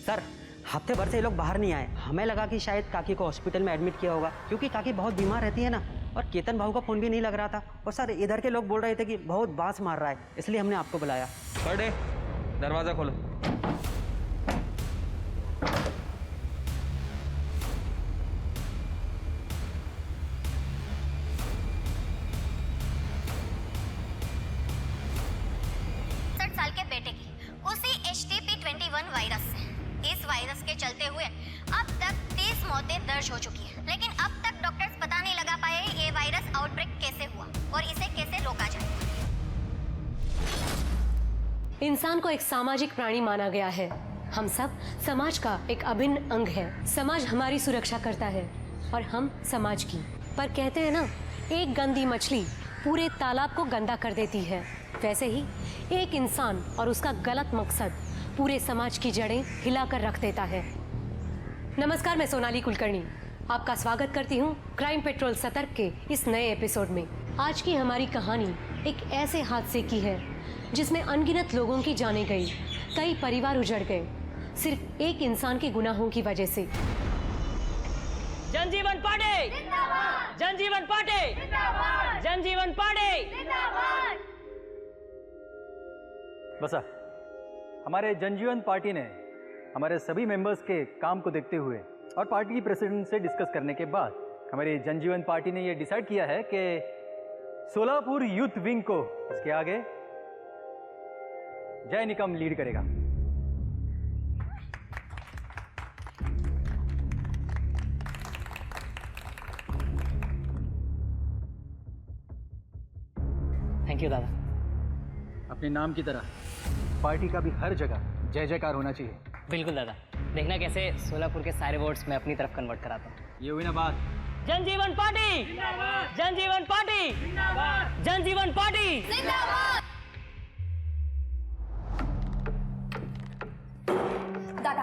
Sir हफ्ते भर से ये लोग बाहर नहीं आए। हमें लगा कि शायद काकी को हॉस्पिटल में एडमिट किया होगा, क्योंकि काकी बहुत बीमार रहती है ना। और केतन भाऊ का फ़ोन भी नहीं लग रहा था। और सर इधर के लोग बोल रहे थे कि बहुत बांस मार रहा है, इसलिए हमने आपको बुलाया। बड़े दरवाज़ा खोलो। साल के बेटे की उसी HTP-21 वायरस से। इस वायरस के चलते हुए अब तक 30 मौतें दर्ज हो चुकी हैं, लेकिन अब तक डॉक्टर्स पता नहीं लगा पाए ये वायरस आउटब्रेक कैसे हुआ और इसे कैसे रोका जाए। इंसान को एक सामाजिक प्राणी माना गया है। हम सब समाज का एक अभिन्न अंग है। समाज हमारी सुरक्षा करता है और हम समाज की। पर कहते हैं ना, एक गंदी मछली पूरे तालाब को गंदा कर देती है। वैसे ही एक इंसान और उसका गलत मकसद पूरे समाज की जड़ें हिलाकर रख देता है। नमस्कार, मैं सोनाली कुलकर्णी आपका स्वागत करती हूँ क्राइम पेट्रोल सतर्क के इस नए एपिसोड में। आज की हमारी कहानी एक ऐसे हादसे की है जिसमें अनगिनत लोगों की जानें गई, कई परिवार उजड़ गए, सिर्फ एक इंसान के गुनाहों की वजह से। जनजीवन पार्टी जिंदाबाद! जनजीवन पार्टी जिंदाबाद! जनजीवन पार्टी जिंदाबाद! बसा, हमारे जनजीवन पार्टी ने हमारे सभी मेंबर्स के काम को देखते हुए और पार्टी की प्रेसिडेंट से डिस्कस करने के बाद हमारी जनजीवन पार्टी ने ये डिसाइड किया है कि सोलापुर यूथ विंग को इसके आगे जय निकम लीड करेगा। थैंक यू दादा। अपने नाम की तरह पार्टी का भी हर जगह जय जयकार होना चाहिए। बिल्कुल दादा, देखना कैसे सोलापुर के सारे वोट्स मैं अपनी तरफ कन्वर्ट कराता हूँ। ये हुई ना बात। जनजीवन पार्टी जिंदाबाद! जनजीवन पार्टी जिंदाबाद! जनजीवन पार्टी जिंदाबाद! दादा,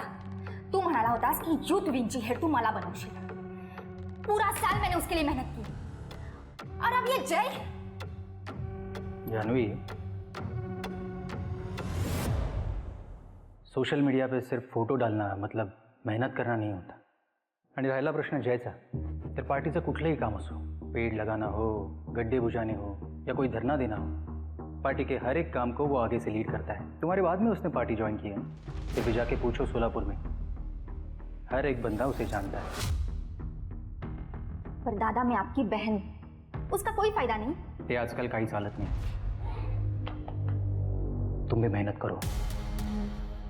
तू म्हणाला होतास की यूथ विंगची हेड तू मला बनवशील। पूरा साल मैंने उसके लिए मेहनत की और अब ये जय। जानवी, सोशल मीडिया पे सिर्फ फोटो डालना मतलब मेहनत करना नाही होता। आणि राहिला प्रश्न जयचा, तर पार्टीचं कुठलंही काम असो, पेड़ लगाना हो, गड्ढे बुझाने हो या कोई धरना देना हो, पार्टी के हर एक काम को वो आगे से लीड करता है। तुम्हारे बाद में उसने पार्टी ज्वाइन की है, तो भी जाके पूछो सोलापुर में, हर एक बंदा उसे जानता है। पर दादा, मैं आपकी बहन, उसका कोई फायदा नहीं। ये आजकल काहीच हालत नहीं। तुम भी मेहनत करो,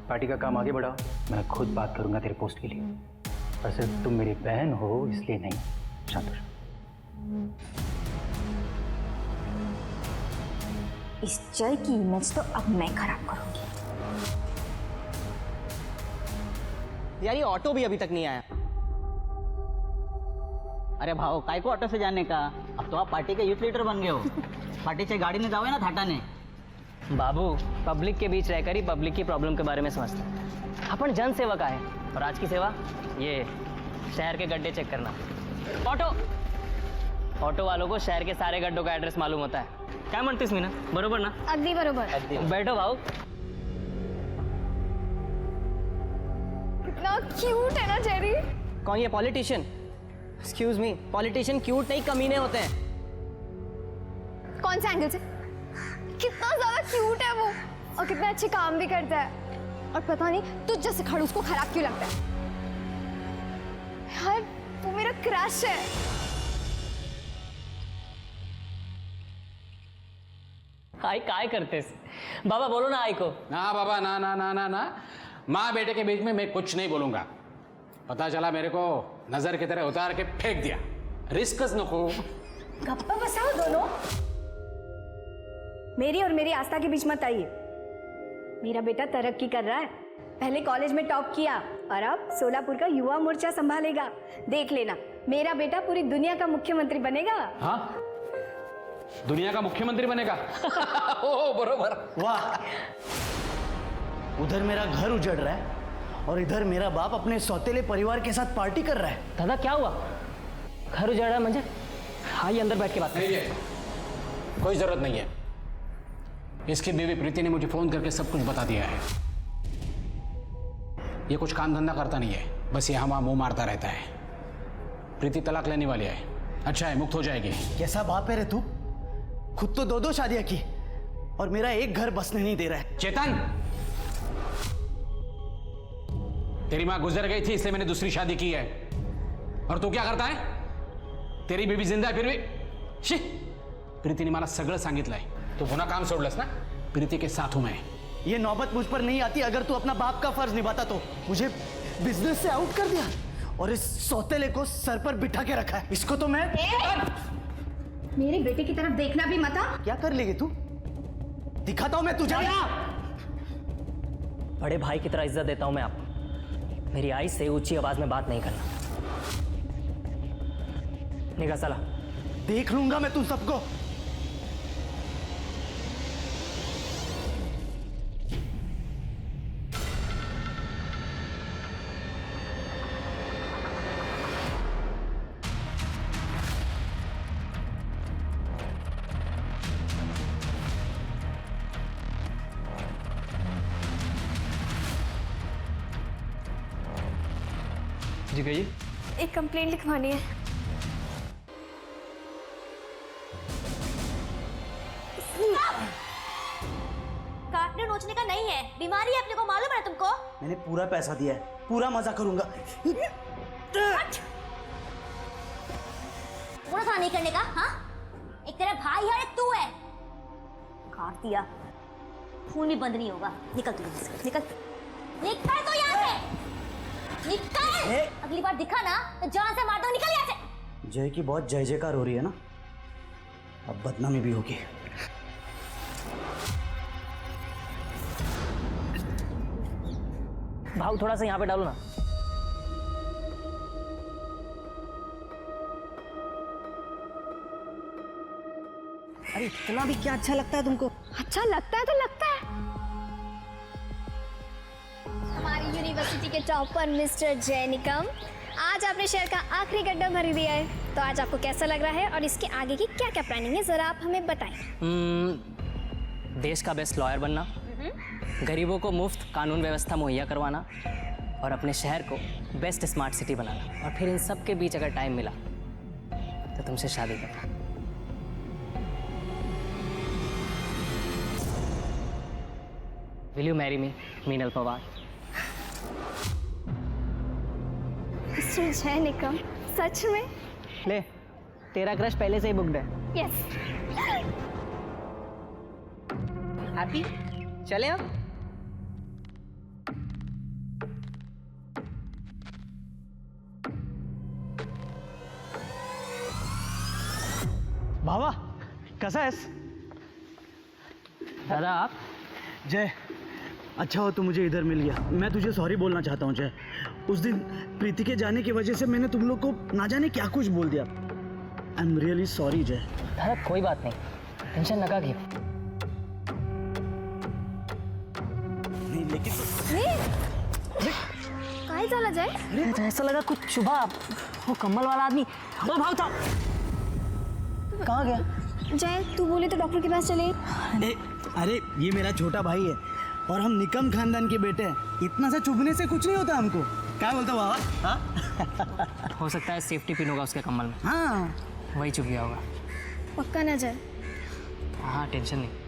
पार्टी का काम आगे बढ़ाओ। मैं खुद बात करूंगा तेरे पोस्ट के लिए, और सिर्फ तुम मेरी बहन हो इसलिए नहीं। शांत हो जाओ। इस जय की इमेज तो अब मैं खराब करूंगी। यार, ये ऑटो भी अभी तक नहीं आया। अरे भाऊ, काय को ऑटो से जाने का? अब तो आप पार्टी के यूथ लीडर बन गए हो। पार्टीच्या गाडीने जावे ना थाटाने। बाबू, पब्लिक के बीच रहकर ही पब्लिक की प्रॉब्लम के बारे में समझते हैं। अपन जन सेवक आहे और आज की सेवा ये शहर के गड्ढे चेक करना। ऑटो वालों को शहर के सारे गड्ढों का एड्रेस मालूम होता है। क्या म्हणतेस मीना? बरोबर ना? अगदी बरोबर। बैठो भाऊ। कितना क्यूट है ना जेरी। कौन ये politician? Excuse me, politician cute नहीं कमीने होते हैं। कौन से एंगल से? कितना ज्यादा क्यूट है वो और कितना अच्छे काम भी करता है। और पता नहीं तुझ जैसे खड़ूस को खराब क्यों लगता है। यार, वो मेरा क्रश है। आई काय करतेस? बाबा बोलो ना आई को। ना बाबा, ना ना ना ना ना, माँ बेटे के बीच में मैं कुछ नहीं बोलूंगा। पता चला मेरे को नजर की तरह उतार के फेंक दिया। रिस्कस नको। गप्पा बसाओ दोनों। मेरी और मेरी आस्था के बीच मत आइए। मेरा बेटा तरक्की कर रहा है, पहले कॉलेज में टॉप किया और अब सोलापुर का युवा मोर्चा संभालेगा। देख लेना, मेरा बेटा पूरी दुनिया का मुख्यमंत्री बनेगा। हाँ, दुनिया का मुख्यमंत्री बनेगा। ओ बरोबर। वाह, उधर मेरा घर उजड़ रहा है और इधर मेरा बाप अपने सौतेले परिवार के साथ पार्टी कर रहा है। दादा क्या हुआ? घर उजाड़ा है म्हणजे? आइए अंदर बैठ के बात नहीं है, कोई जरूरत नहीं है। इसकी बीवी प्रीति ने मुझे फोन करके सब कुछ बता दिया है। ये कुछ काम धंधा करता नहीं है, बस यहाँ वहाँ मुंह मारता रहता है। प्रीति तलाक लेने वाली है, अच्छा है, मुक्त हो जाएगी। कैसा बाप है रे तू? खुद तो 2-2 शादियां की और मेरा एक घर बसने नहीं दे रहा है। चेतन, तेरी माँ गुजर गई थी इसलिए मैंने दूसरी शादी की है, और तू क्या करता है? तेरी बीवी जिंदा है फिर भी शी। प्रीतीने मला सगळं सांगितलंय, तू पुन्हा काम सोडलंस ना? प्रीति के साथ हूं मैं। ये नौबत मुझ पर नहीं आती अगर तू अपना बाप का फर्ज निभाता तो। मुझे बिजनेस से आउट कर दिया और इस सौतेले को सर पर बिठा के रखा है। इसको तो मैं मेरे बेटे की तरफ देखना भी मत। क्या कर लेगी तू? दिखाता हूं मैं तुझे। बड़े भाई की तरह इज्जत देता हूं मैं आपको। मेरी आई से ऊंची आवाज में बात नहीं करना। निकाल साला। देख लूंगा मैं तुम सबको। जी कहिए। एक कंप्लेंट लिखवानी है। काटने नोचने का नहीं है, बीमारी है अपने को मालूम है तुमको? मैंने पूरा पैसा दिया है, पूरा मजा करूंगा। पूरा था नहीं करने का, हाँ? एक तेरा भाई है और एक तू है। काट दिया, खून भी बंद नहीं होगा। निकल तू यहाँ से, निकल, निकल तो यहाँ से, निकल। अगली बार दिखा ना तो जान से मार दो, निकल यहाँ से। जय की बहुत जय जयकार हो रही है ना, अब बदनामी भी होगी। भाव थोड़ा सा यहाँ पे डालो ना। अरे इतना भी क्या अच्छा लगता है तुमको? अच्छा लगता है तो लगता है। हमारी यूनिवर्सिटी के टॉपर मिस्टर जय निकम, आज आपने शहर का आखिरी गड्ढा भर दिया है, तो आज आपको कैसा लग रहा है और इसके आगे की क्या क्या प्लानिंग है, जरा आप हमें बताएं। देश का बेस्ट लॉयर बनना, गरीबों को मुफ्त कानून व्यवस्था मुहैया करवाना और अपने शहर को बेस्ट स्मार्ट सिटी बनाना, और फिर इन सब के बीच अगर टाइम मिला तो तुमसे शादी करना। Will you marry me, Meenal Pawar? Mister जय निकम, सच में? ले, तेरा क्रश पहले से ही बुक्ड है। यस। हैप्पी? चले अब। भावा कैसा है? दादा आप? जय, अच्छा हो तू मुझे इधर मिल गया। मैं तुझे सॉरी बोलना चाहता हूँ जय। उस दिन प्रीति के जाने की वजह से मैंने तुम लोग को ना जाने क्या कुछ बोल दिया। आई एम रियली सॉरी जय। दादा कोई बात नहीं, टेंशन लगा के। नहीं लेकिन काय झालं जय? अरे तो ऐसा लगा कुछ छुपा, वो कम्बल वाला आदमी। वो भाव था, कहाँ गया? जय तू बोले तो डॉक्टर के पास चले। अरे ये मेरा छोटा भाई है और हम निकम खानदान के बेटे हैं। इतना सा चुभने से कुछ नहीं होता हमको। क्या बोलता बाबा? हाँ? हो सकता है सेफ्टी पिन होगा उसके कम्बल में, हाँ वही चुप गया होगा। पक्का ना जय? हाँ टेंशन नहीं।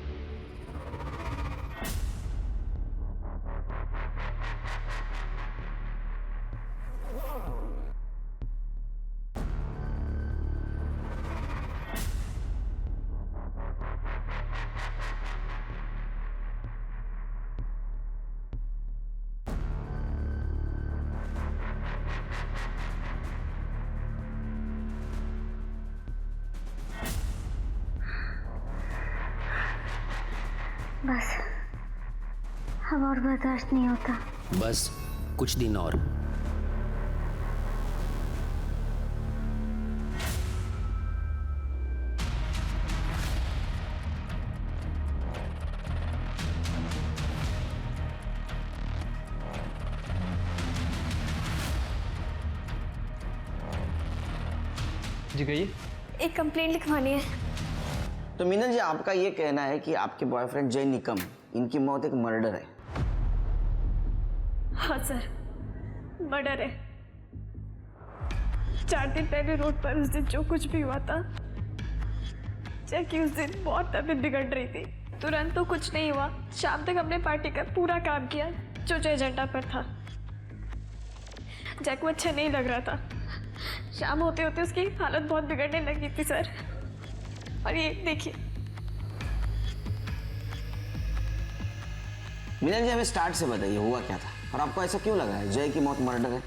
बस अब और बर्दाश्त नहीं होता। बस कुछ दिन और। जी कहिए। एक कंप्लेंट लिखवानी है। तो मीनल जी, आपका ये कहना है कि आपके बॉयफ्रेंड जय निकम, इनकी मौत एक मर्डर है? हाँ सर, मर्डर है। 4 दिन पहले रोड पर उस दिन जो कुछ भी हुआ था, जैकी उस दिन बहुत तबीयत बिगड़ रही थी। तुरंत तो कुछ नहीं हुआ, शाम तक हमने पार्टी का पूरा काम किया जो जो एजेंडा पर था। जैक को अच्छा नहीं लग रहा था, शाम होते होते उसकी हालत बहुत बिगड़ने लगी थी सर। और ये देखिए। मीनल जी, हमें स्टार्ट से बताइए हुआ क्या था और आपको ऐसा क्यों लगा है जय की मौत मर्डर है?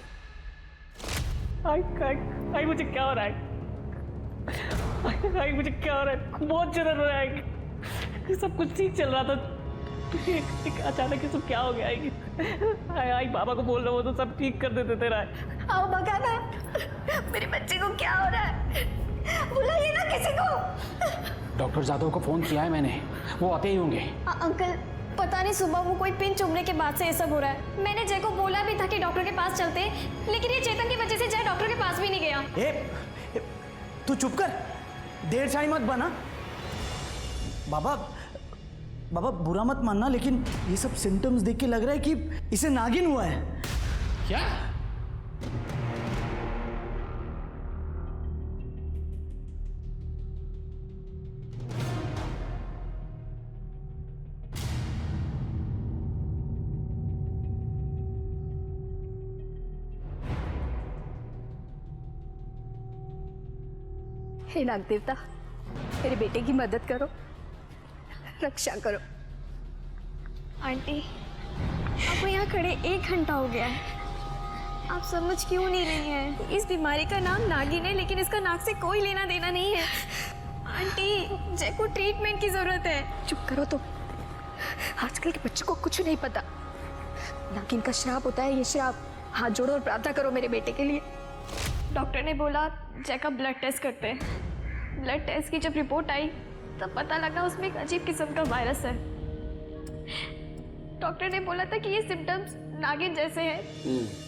आई मुझे क्या हो रहा है? आई मुझे क्या हो रहा है? बहुत जलन हो रहा है। सब कुछ ठीक चल रहा था, एक अचानक ये सब क्या हो गया? आई बाबा को बोल रहा हूँ तो सब ठीक कर देते तेरा। आओ बगाना, मेरे बच्चे को क्या हो रहा है? बुलाइए ना किसी को। डॉक्टर जादव को फ़ोन किया है मैंने, वो आते ही होंगे। अंकल पता नहीं सुबह वो कोई पिन चुभने के बाद से ये सब हो रहा है। मैंने जय को बोला भी था कि डॉक्टर के पास चलते, लेकिन ये चेतन की वजह से जय डॉक्टर के पास भी नहीं गया। तू चुप कर, देर शाही मत बना। बाबा बुरा मत मानना, लेकिन ये सब सिम्टम्स देख के लग रहा है कि इसे नागिन हुआ है। क्या? हे नाग देवता, मेरे बेटे की मदद करो, रक्षा करो। आंटी, आपको यहाँ खड़े 1 घंटा हो गया है, आप समझ क्यों नहीं रही हैं? इस बीमारी का नाम नागिन है, लेकिन इसका नाक से कोई लेना देना नहीं है। आंटी, जय को ट्रीटमेंट की जरूरत है। चुप करो तो, आजकल के बच्चों को कुछ नहीं पता। नागिन का श्राप होता है ये श्राप। हाथ जोड़ो और प्रार्थना करो मेरे बेटे के लिए। डॉक्टर ने बोला जय का ब्लड टेस्ट करते हैं। ब्लड टेस्ट की जब रिपोर्ट आई तब पता लगा उसमें एक अजीब किस्म का वायरस है। डॉक्टर ने बोला था कि ये सिम्टम्स नागिन जैसे हैं,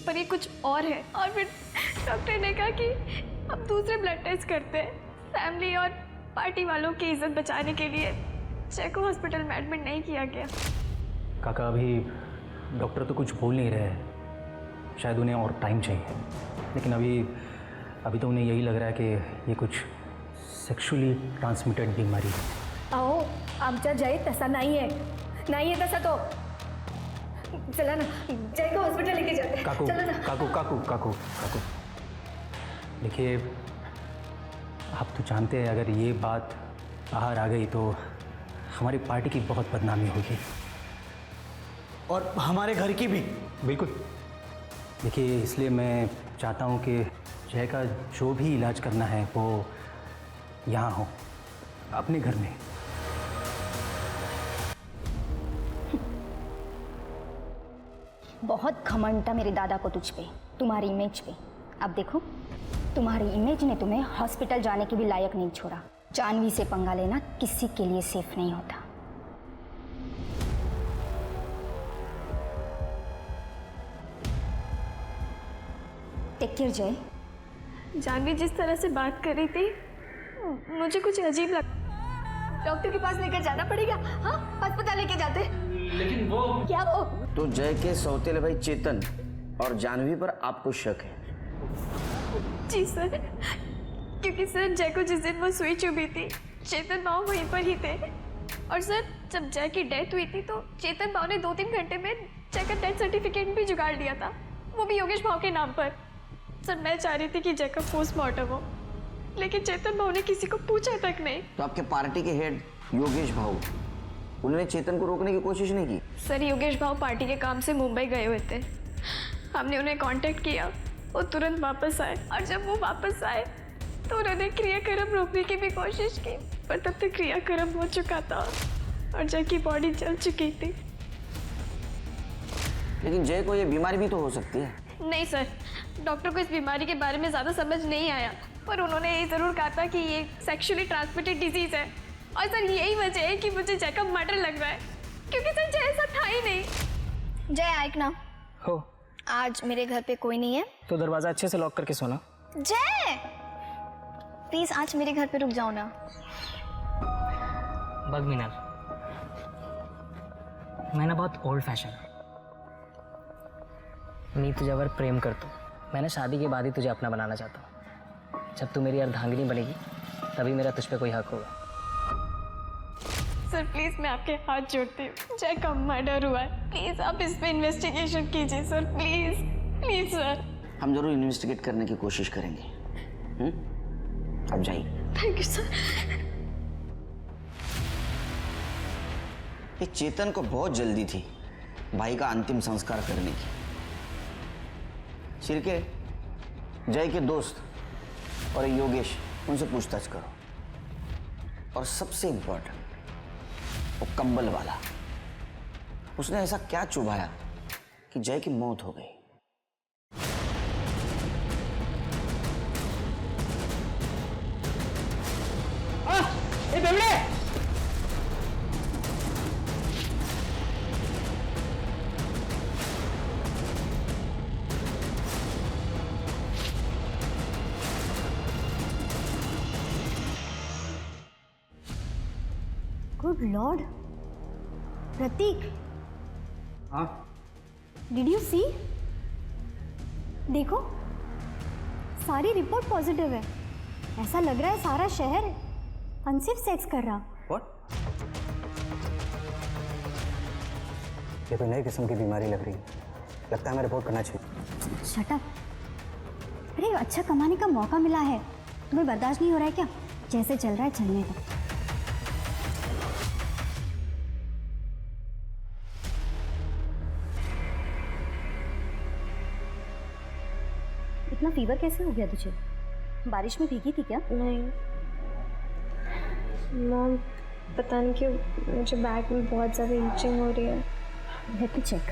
पर ये कुछ और है। और फिर डॉक्टर ने कहा कि अब दूसरे ब्लड टेस्ट करते हैं। फैमिली और पार्टी वालों की इज्जत बचाने के लिए जय को हॉस्पिटल में एडमिट नहीं किया गया। काका, अभी डॉक्टर तो कुछ बोल नहीं रहे हैं, शायद उन्हें और टाइम चाहिए। लेकिन अभी तो उन्हें यही लग रहा है कि ये कुछ सेक्शुअली ट्रांसमिटेड बीमारी है। अहो, आमचा जय तसा नाही है तसा तो। चला ना, जय को हॉस्पिटल लेके जाते हैं। काकू चलो ना। काकू, देखिए, आप तो जानते हैं अगर ये बात बाहर आ गई तो हमारी पार्टी की बहुत बदनामी होगी, और हमारे घर की भी। बिल्कुल। देखिए, इसलिए मैं चाहता हूँ कि जय का जो भी इलाज करना है वो यहाँ हो, अपने घर में। बहुत घमंड था मेरे दादा को तुझ पे, तुम्हारी इमेज पे। अब देखो, तुम्हारी इमेज ने तुम्हें हॉस्पिटल जाने के भी लायक नहीं छोड़ा। जानवी से पंगा लेना किसी के लिए सेफ नहीं होता। टेक केयर जय। जानवी जिस तरह से बात कर रही थी, मुझे कुछ अजीब लगा। डॉक्टर के पास लेकर जाना पड़ेगा। हाँ, अस्पताल लेके जाते। लेकिन वो क्या वो? तो जय के सौतेले भाई चेतन और जानवी पर आपको शक है? जी सर, क्योंकि सर जय को जिस दिन वो सुई चुभी थी, चेतन बाबू वहीं पर ही थे। और सर जब जय की डेथ हुई थी तो चेतन बाबू ने 2-3 घंटे में जय का डेथ सर्टिफिकेट भी जुगाड़ लिया था, वो भी योगेश भाव के नाम पर। सर मैं चाह रही थी कि जय का पोस्टमार्टम हो, लेकिन चेतन भाव ने किसी को पूछा तक नहीं। तो आपके पार्टी के हेड योगेश भाऊ, उन्होंने चेतन को रोकने की कोशिश नहीं की? सर योगेश भाव पार्टी के काम से मुंबई गए हुए थे, हमने उन्हें कांटेक्ट किया, वो तुरंत वापस आए। और जब वो वापस आए तो उन्होंने क्रियाक्रम रोकने की भी कोशिश की, पर तब तक क्रियाक्रम हो चुका था और जय की बॉडी जल चुकी थी। लेकिन जय को ये बीमारी भी तो हो सकती है। नहीं सर, डॉक्टर को इस बीमारी के बारे में ज़्यादा समझ नहीं आया, पर उन्होंने ये ज़रूर कहा था कि ये सेक्शुअली ट्रांसमिटेड डिजीज़ है। और सर यही वजह है कि मुझे जय का मर्डर लग रहा है, क्योंकि सर जय ऐसा था ही नहीं। जय आइक ना, हो आज मेरे घर पे कोई नहीं है तो दरवाज़ा अच्छे से लॉक करके सोना। जय प्लीज आज मेरे घर पे रुक जाओ ना। बग मीनल, मैं ना बहुत ओल्ड फैशन, मैं तुझे प्रेम करता हूँ। मैंने शादी के बाद ही तुझे अपना बनाना चाहता हूँ। जब तू मेरी अर्धांगिनी बनेगी तभी मेरा तुझ पे कोई हक होगा। सर प्लीज मैं आपके हाथ जोड़ती हूँ, जय का मर्डर हुआ है, प्लीज आप इस पे इन्वेस्टिगेशन कीजिए सर, प्लीज प्लीज सर। हम जरूर इन्वेस्टिगेट करने की कोशिश करेंगे। अब जाइए। Thank you sir. ये चेतन को बहुत जल्दी थी भाई का अंतिम संस्कार करने की। शिर्के, जय के दोस्त और योगेश, उनसे पूछताछ करो। और सबसे इंपॉर्टेंट, वो कंबल वाला, उसने ऐसा क्या चुभाया कि जय की मौत हो गई? गुड लॉर्ड, प्रतीक, हाँ डिड यू सी? देखो, सारी रिपोर्ट पॉजिटिव है। ऐसा लग रहा है सारा शहर अनसिफ सेक्स कर रहा। व्हाट? ये तो नई किस्म की बीमारी लग रही है। लगता है हमें रिपोर्ट करना चाहिए। Shut up. अरे अच्छा कमाने का मौका मिला है, तुम्हें बर्दाश्त नहीं हो रहा है क्या? जैसे चल रहा है चलने दो। इतना फीवर कैसे हो गया तुझे? बारिश में भीगी थी क्या? नहीं मॉम, पता नहीं क्यों मुझे बैक में बहुत ज़्यादा ईचिंग हो रही है। Let me check.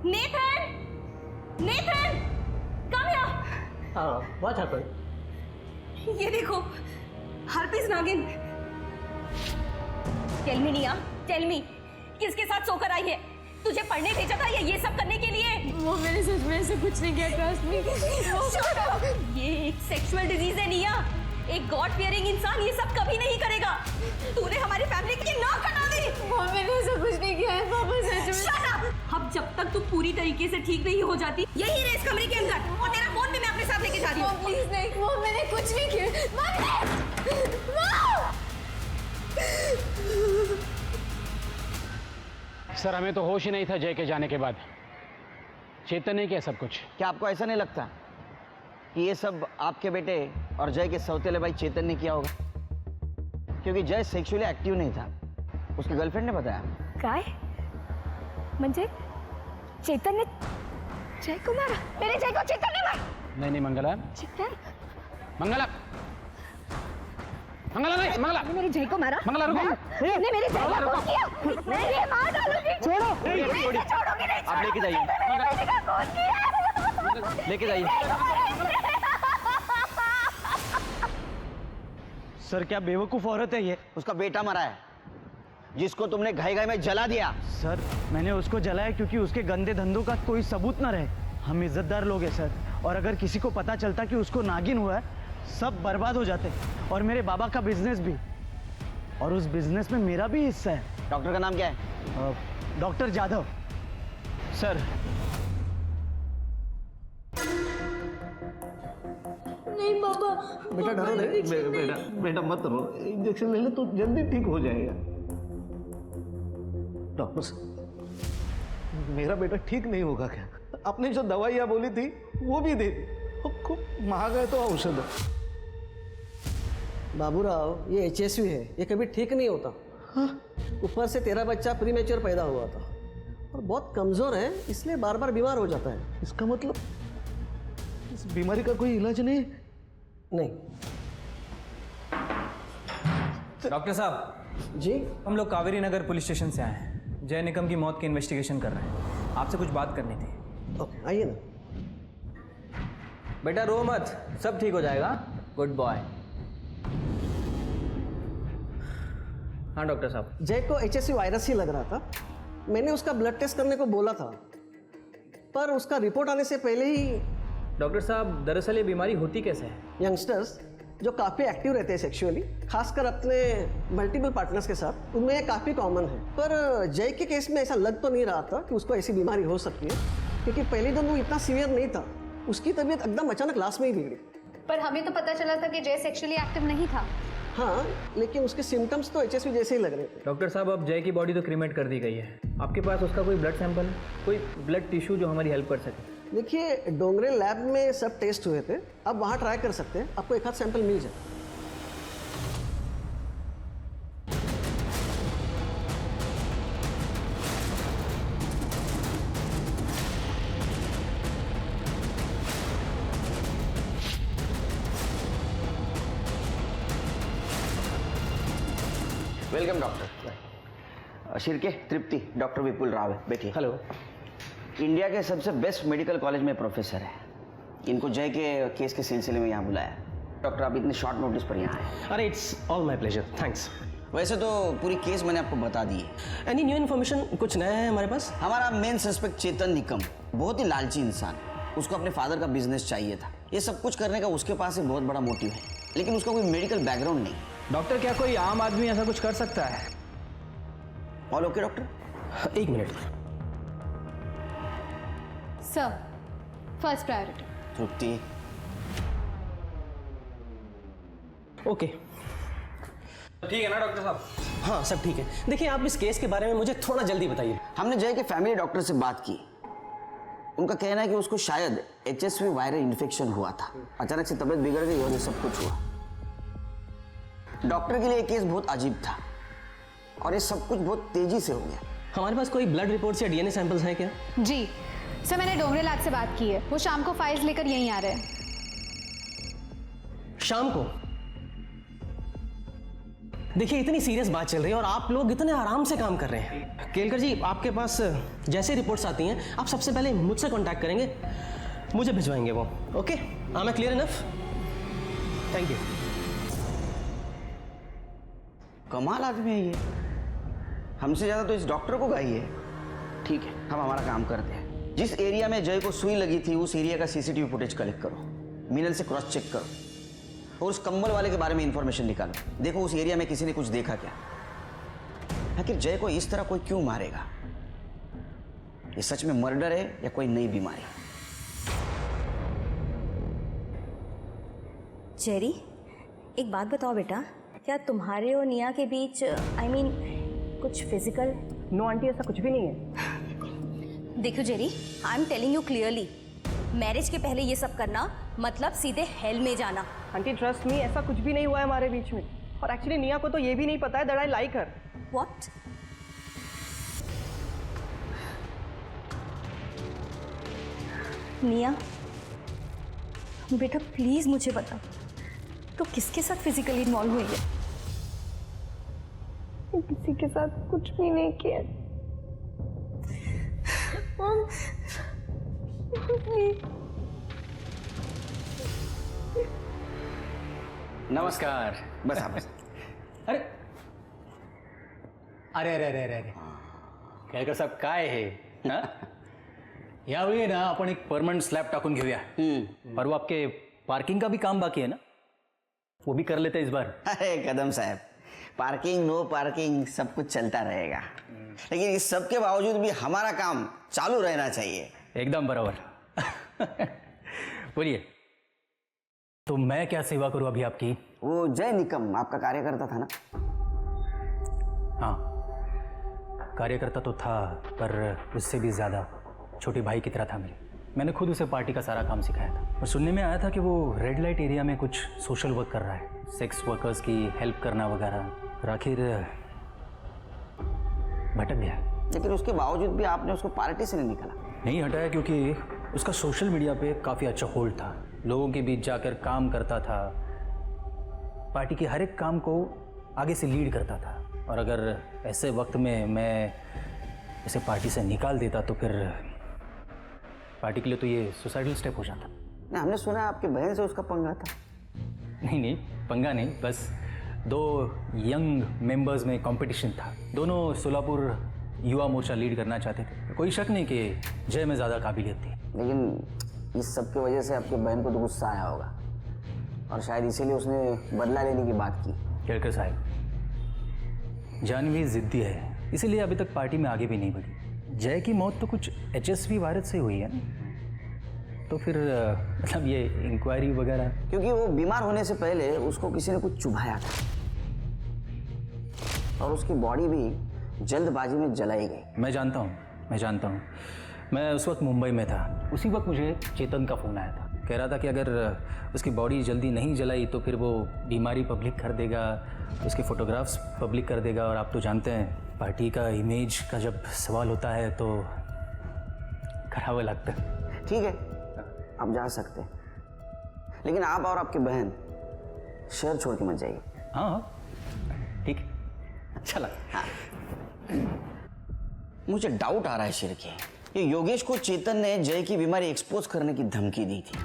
Nathan! Nathan! Come here! What happened? ये देखो, हार्पिस नागिन। टेल मी निया, टेल मी, किसके साथ सोकर आई है? तुझे पढ़ने भेजा था या ये सब करने के लिए? वो मैंने सच में ऐसे कुछ नहीं किया, ट्रस्ट मी। ये एक सेक्सुअल डिजीज है निया। एक गॉड फियरिंग इंसान ये सब कभी नहीं करेगा। तूने हमारी फैमिली की नाक कटा दी। वो मैंने ऐसा कुछ नहीं किया है पापा, सच में। Shut up! अब जब तक तू पूरी तरीके से ठीक नहीं हो जाती, यही रहे इस कमरे के अंदर, और तेरा फोन भी मैं अपने साथ लेके जा रही हूँ। प्लीज नहीं, वो मैंने कुछ नहीं किया। सर हमें तो होश ही नहीं था जय के जाने के बाद। चेतन ने किया सब कुछ। क्या आपको ऐसा नहीं लगता कि ये सब आपके बेटे और जय के सौतेले भाई चेतन ने किया होगा? क्योंकि जय सेक्सुअली एक्टिव नहीं था, उसकी गर्लफ्रेंड ने बताया। काय? म्हणजे चेतन ने जय को मारा? मेरे जय को चेतन ने मारा? नहीं मंगला, चेतन? मंगला, मंगला नहीं, मंगला, मेरे जय को मारा? मंगला रुको। ने मेरे जय को खून किया? मैं ये मार डालूंगी। छोड़ो। छोड़ोगी नहीं। आप लेके जाइए, लेके जाइए। सर क्या बेवकूफ़ औरत है ये? उसका बेटा मरा है, जिसको तुमने घाई घाई में जला दिया। सर मैंने उसको जलाया क्योंकि उसके गंदे धंधों का कोई सबूत ना रहे। हम इज्जतदार लोग हैं सर, और अगर किसी को पता चलता कि उसको नागिन हुआ है, सब बर्बाद हो जाते, और मेरे बाबा का बिजनेस भी, और उस बिजनेस में मेरा भी हिस्सा है। डॉक्टर का नाम क्या है? डॉक्टर जाधव। सर नहीं पापा, बेटा डरो नहीं, बेटा मत रो, इंजेक्शन ले ले तो जल्दी ठीक हो जाएगा। डॉक्टर साहब, मेरा बेटा ठीक नहीं होगा क्या? आपने जो दवाइयाँ बोली थी वो भी दे दी, खूब महंगा है तो औषध। बाबूराव, ये HSV है, ये कभी ठीक नहीं होता। ऊपर से तेरा बच्चा प्रीमेच्योर पैदा हुआ था और बहुत कमजोर है, इसलिए बार बार बीमार हो जाता है। इसका मतलब इस बीमारी का कोई इलाज नहीं? नहीं। डॉक्टर साहब जी, हम लोग कावेरी नगर पुलिस स्टेशन से आए हैं। जय निकम की मौत की इन्वेस्टिगेशन कर रहे हैं। आपसे कुछ बात करनी थी। ओके आइए ना। बेटा रो मत, सब ठीक हो जाएगा। Good boy. हाँ डॉक्टर साहब। जय को HSV वायरस ही लग रहा था। मैंने उसका ब्लड टेस्ट करने को बोला था, पर उसका रिपोर्ट आने से पहले ही। डॉक्टर साहब, दरअसल ये बीमारी होती कैसे है? यंगस्टर्स जो काफ़ी एक्टिव रहते हैं सेक्सुअली, खासकर अपने मल्टीपल पार्टनर्स के साथ, उनमें ये काफ़ी कॉमन है। पर जय के केस में ऐसा लग तो नहीं रहा था कि उसको ऐसी बीमारी हो सकती है, क्योंकि पहले दिन वो इतना सीवियर नहीं था। उसकी तबीयत एकदम अचानक लास्ट में ही बिगड़ी। पर हमें तो पता चला था कि जय सेक्सुअली एक्टिव नहीं था। हाँ, लेकिन उसके सिम्टम्स तो HSV जैसे ही लग रहे थे। डॉक्टर साहब, अब जय की बॉडी तो क्रीमेट कर दी गई है। आपके पास उसका कोई ब्लड सैंपल है, कोई ब्लड टिश्यू जो हमारी हेल्प कर सके? देखिए, डोंगरे लैब में सब टेस्ट हुए थे, आप वहाँ ट्राई कर सकते हैं, आपको एक आध सैंपल मिल जाए। Welcome doctor. Shirke, Tripti, doctor Vipul Rao है, बैठिए। हेलो। इंडिया के सबसे बेस्ट मेडिकल कॉलेज में प्रोफेसर है। इनको जय के केस के सिलसिले में यहाँ बुलाया। डॉक्टर, आप इतने शॉर्ट नोटिस पर यहाँ आए। अरे it's all my pleasure, thanks. वैसे तो पूरी केस मैंने आपको बता दी है। एनी न्यू इन्फॉर्मेशन, कुछ नया है हमारे पास? हमारा मेन सस्पेक्ट चेतन निकम बहुत ही लालची इंसान, उसको अपने फादर का बिजनेस चाहिए था। ये सब कुछ करने का उसके पास एक बहुत बड़ा मोटिव है, लेकिन उसका कोई मेडिकल बैकग्राउंड नहीं। डॉक्टर, क्या कोई आम आदमी ऐसा कुछ कर सकता है? All okay doctor? एक minute. Sir, first priority. Tripti, okay, ठीक है ना डॉक्टर साहब? हाँ सब ठीक है। देखिए, आप इस केस के बारे में मुझे थोड़ा जल्दी बताइए। हमने जय के फैमिली डॉक्टर से बात की। उनका कहना है कि उसको शायद HSV वायरल इन्फेक्शन हुआ था, अचानक से तबीयत बिगड़ गई और ये सब कुछ हुआ। डॉक्टर के लिए केस बहुत अजीब था और ये सब कुछ बहुत तेजी से हो गया। हमारे पास कोई ब्लड रिपोर्ट्स या DNA सैंपल्स हैं क्या? जी सर, मैंने डोंगरे लैब से बात की है, वो शाम को फाइल्स लेकर यहीं आ रहे हैं। शाम को? देखिए, इतनी सीरियस बात चल रही है और आप लोग इतने आराम से काम कर रहे हैं। केलकर जी, आपके पास जैसे रिपोर्ट्स आती हैं, आप सबसे पहले मुझसे कांटेक्ट करेंगे, मुझे भिजवाएंगे वो। Okay, I M clear enough? Thank you. कमाल आदमी है ये, हमसे ज्यादा तो इस डॉक्टर को गाई है। ठीक है, हम हमारा काम करते हैं। जिस एरिया में जय को सुई लगी थी उस एरिया का CCTV फुटेज कलेक्ट करो, मिनल से क्रॉस चेक करो और उस कंबल वाले के बारे में इंफॉर्मेशन निकालो। देखो उस एरिया में किसी ने कुछ देखा क्या। आखिर जय को इस तरह कोई क्यों मारेगा? ये सच में मर्डर है या कोई नई बीमारी? जेरी, एक बात बताओ बेटा, क्या तुम्हारे और निया के बीच I mean, कुछ फिजिकल? नो आंटी, ऐसा कुछ भी नहीं है। देखो Jerry, I am telling you clearly, marriage के पहले ये सब करना मतलब सीधे हेल में जाना। आंटी ट्रस्ट मी, ऐसा कुछ भी नहीं हुआ है हमारे बीच में। और एक्चुअली निया को तो ये भी नहीं पता है that I like her. What? निया बेटा प्लीज मुझे बता, तो किसके साथ फिजिकली इन्वॉल्व हुई है? किसी के साथ कुछ भी नहीं किया। नमस्कार। बस आप अरे अरे अरे अरे अरे अरे केळकर साहेब काय हे हा? यावेळी ना आपण एक परमनंट स्लॅब टाकून घेऊया। पर वो आपके पार्किंग का भी काम बाकी है ना, वो भी कर लेते इस बार। अरे कदम साहब, पार्किंग नो पार्किंग सब कुछ चलता रहेगा, लेकिन इस सब के बावजूद भी हमारा काम चालू रहना चाहिए। एकदम बराबर। बोलिए, तो मैं क्या सेवा करूं अभी आपकी? वो जय निकम आपका कार्यकर्ता था ना? हाँ, कार्यकर्ता तो था, पर उससे भी ज़्यादा छोटे भाई की तरह था मेरे। मैंने खुद उसे पार्टी का सारा काम सिखाया था। और सुनने में आया था कि वो रेड लाइट एरिया में कुछ सोशल वर्क कर रहा है, सेक्स वर्कर्स की हेल्प करना वगैरह। और आखिर भटक गया। लेकिन उसके बावजूद भी आपने उसको पार्टी से नहीं निकाला? नहीं हटाया, क्योंकि उसका सोशल मीडिया पे काफ़ी अच्छा होल्ड था, लोगों के बीच जाकर काम करता था, पार्टी के हर एक काम को आगे से लीड करता था। और अगर ऐसे वक्त में मैं इसे पार्टी से निकाल देता तो फिर पार्टी के लिए तो ये सुसाइडल स्टेप हो जाता। नहीं, हमने सुना आपके बहन से उसका पंगा था। नहीं, पंगा नहीं, बस दो यंग मेंबर्स में कंपटीशन था। दोनों सोलापुर युवा मोर्चा लीड करना चाहते थे। कोई शक नहीं कि जय में ज़्यादा काबिलियत थी। लेकिन इस सब की वजह से आपके बहन को तो गुस्सा आया होगा। और शायद इसीलिए उसने बदला लेने की बात की। केलकर साहब, जानवी जिद्दी है, इसीलिए अभी तक पार्टी में आगे भी नहीं बढ़ी। जय की मौत तो कुछ HSV वायरस से हुई है ना, तो फिर मतलब ये इंक्वायरी वगैरह। क्योंकि वो बीमार होने से पहले उसको किसी ने कुछ चुभाया था और उसकी बॉडी भी जल्दबाजी में जलाई गई। मैं जानता हूँ। मैं उस वक्त मुंबई में था। उसी वक्त मुझे चेतन का फ़ोन आया था, कह रहा था कि अगर उसकी बॉडी जल्दी नहीं जलाई तो फिर वो बीमारी पब्लिक कर देगा, उसके फ़ोटोग्राफ्स पब्लिक कर देगा। और आप तो जानते हैं पार्टी का इमेज का जब सवाल होता है तो खराब लगता है। ठीक है, आप जा सकते हैं, लेकिन आप और आपकी बहन शहर छोड़ के मत जाइए। हाँ ठीक है, अच्छा लगा। हाँ। मुझे डाउट आ रहा है शिरके, ये योगेश को चेतन ने जय की बीमारी एक्सपोज करने की धमकी दी थी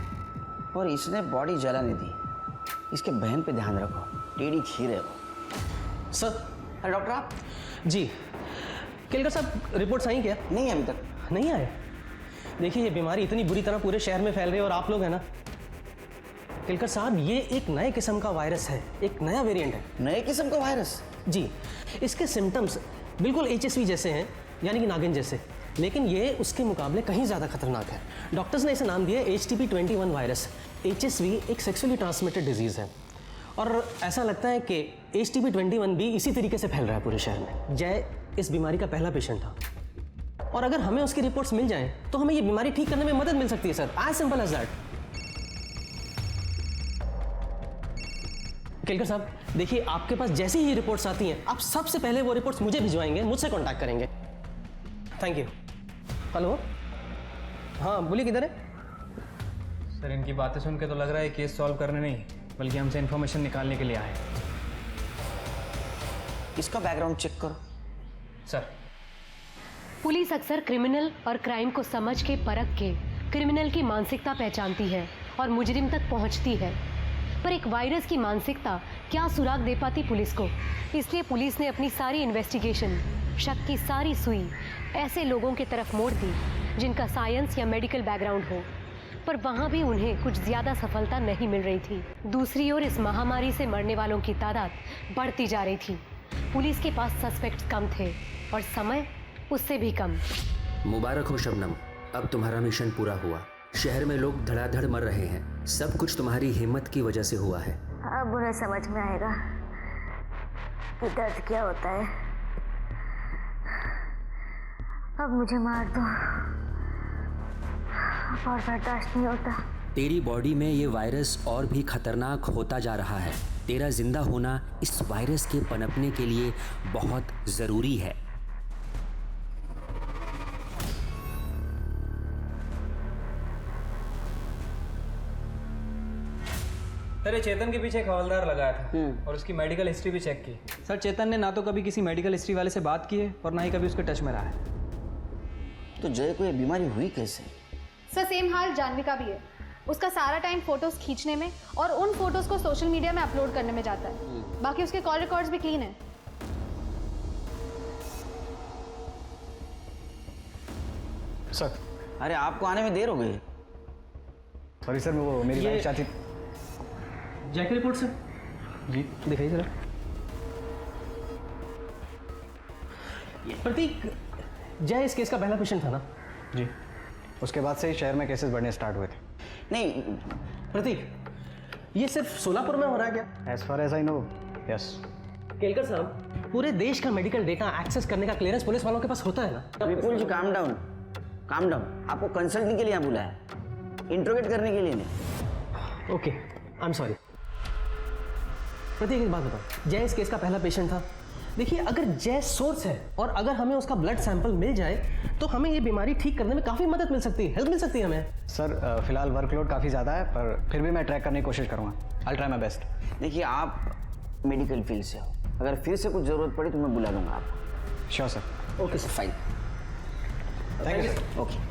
और इसने बॉडी जलाने दी। इसके बहन पे ध्यान रखो, टेढ़ी खीर है वो। सर। अरे डॉक्टर आप? जी केलकर साहब, रिपोर्ट्स आई क्या? नहीं अभी तक नहीं आए। देखिए ये बीमारी इतनी बुरी तरह पूरे शहर में फैल रही है और आप लोग हैं ना केलकर साहब, ये एक नए किस्म का वायरस है, एक नया वेरिएंट है। नए किस्म का वायरस? जी, इसके सिम्टम्स बिल्कुल HSV जैसे हैं, यानी कि नागिन जैसे, लेकिन ये उसके मुकाबले कहीं ज़्यादा खतरनाक है। डॉक्टर्स ने इसे नाम दिया HTP-21 वायरस। HSV एक सेक्सुअली ट्रांसमिटेड डिजीज़ है और ऐसा लगता है कि HTP-21 भी इसी तरीके से फैल रहा है पूरे शहर में। जय इस बीमारी का पहला पेशेंट था और अगर हमें उसकी रिपोर्ट्स मिल जाएं तो हमें ये बीमारी ठीक करने में मदद मिल सकती है sir, as simple as that. Kelkar साहब देखिए, आपके पास जैसी ही रिपोर्ट्स आती हैं आप सबसे पहले वो रिपोर्ट्स मुझे भिजवाएंगे, मुझसे कांटेक्ट करेंगे। Thank you. हेलो, हाँ बोलिए, किधर है? सर इनकी बातें सुन के तो लग रहा है केस सॉल्व करने नहीं बल्कि हमसे इन्फॉर्मेशन निकालने के लिए आए। इसका बैकग्राउंड चेक करो। सर पुलिस अक्सर क्रिमिनल और क्राइम को समझ के परख के क्रिमिनल की मानसिकता पहचानती है और मुजरिम तक पहुंचती है, पर एक वायरस की मानसिकता क्या सुराग दे पाती पुलिस को? इसलिए पुलिस ने अपनी सारी इन्वेस्टिगेशन, शक की सारी सुई ऐसे लोगों की तरफ मोड़ दी जिनका साइंस या मेडिकल बैकग्राउंड हो, पर वहाँ भी उन्हें कुछ ज़्यादा सफलता नहीं मिल रही थी। दूसरी ओर इस महामारी से मरने वालों की तादाद बढ़ती जा रही थी। पुलिस के पास सस्पेक्ट्स कम थे और समय उससे भी कम। मुबारक हो शबनम, अब तुम्हारा मिशन पूरा हुआ। शहर में लोग धड़ाधड़ मर रहे हैं, सब कुछ तुम्हारी हिम्मत की वजह से हुआ है। अब उन्हें समझ में आएगा कि दर्द क्या होता है। अब मुझे मार दो, अब और बर्दाश्त नहीं होता। तेरी बॉडी में ये वायरस और भी खतरनाक होता जा रहा है। तेरा जिंदा होना इस वायरस के पनपने के लिए बहुत ज़रूरी है। सर ये चेतन के पीछे एक हवलदार लगाया था और उसकी मेडिकल हिस्ट्री भी चेक की। सर चेतन ने ना तो कभी किसी मेडिकल हिस्ट्री वाले से बात की है और ना ही कभी उसके टच में रहा है। तो जय को ये बीमारी हुई कैसे? सर सेम हाल जानवी का भी है। उसका सारा टाइम फोटोज खींचने में और उन फोटोज को सोशल मीडिया में अपलोड करने में जाता है। बाकी उसके कॉल रिकॉर्ड्स भी क्लीन है। सर। अरे आपको आने में देर हो गई। सॉरी सर, वो मेरी वाइफ चाहती। जय की रिपोर्ट सर। जी दिखाइए जरा। प्रतीक, जय इस केस का पहला पेशेंट था ना? जी, उसके बाद से ही शहर में केसेस बढ़ने स्टार्ट हुए थे। नहीं प्रतीक, ये सिर्फ सोलापुर में हो रहा है क्या? As far as I know, yes. Kelkar साहब, पूरे देश का मेडिकल डेटा एक्सेस करने का क्लियरेंस पुलिस वालों के पास होता है ना? विपुल जी काम डाउन, काम डाउन। आपको कंसल्टिंग के लिए यहाँ बुलाया, इंट्रोगेट करने के लिए नहीं। Okay, I am sorry. Prateek एक बात बताओ, जय इस केस का पहला पेशेंट था। देखिए अगर जय सोर्स है और अगर हमें उसका ब्लड सैंपल मिल जाए तो हमें ये बीमारी ठीक करने में काफ़ी मदद मिल सकती है, हेल्प मिल सकती है हमें। सर फिलहाल वर्कलोड काफ़ी ज़्यादा है, पर फिर भी मैं ट्रैक करने की कोशिश करूँगा। I try my best. देखिए आप मेडिकल फील्ड से हो, अगर फिर से कुछ ज़रूरत पड़ी तो मैं बुला लूँगा आपको। Sure sir. Okay sir, fine. Thank you sir. Okay.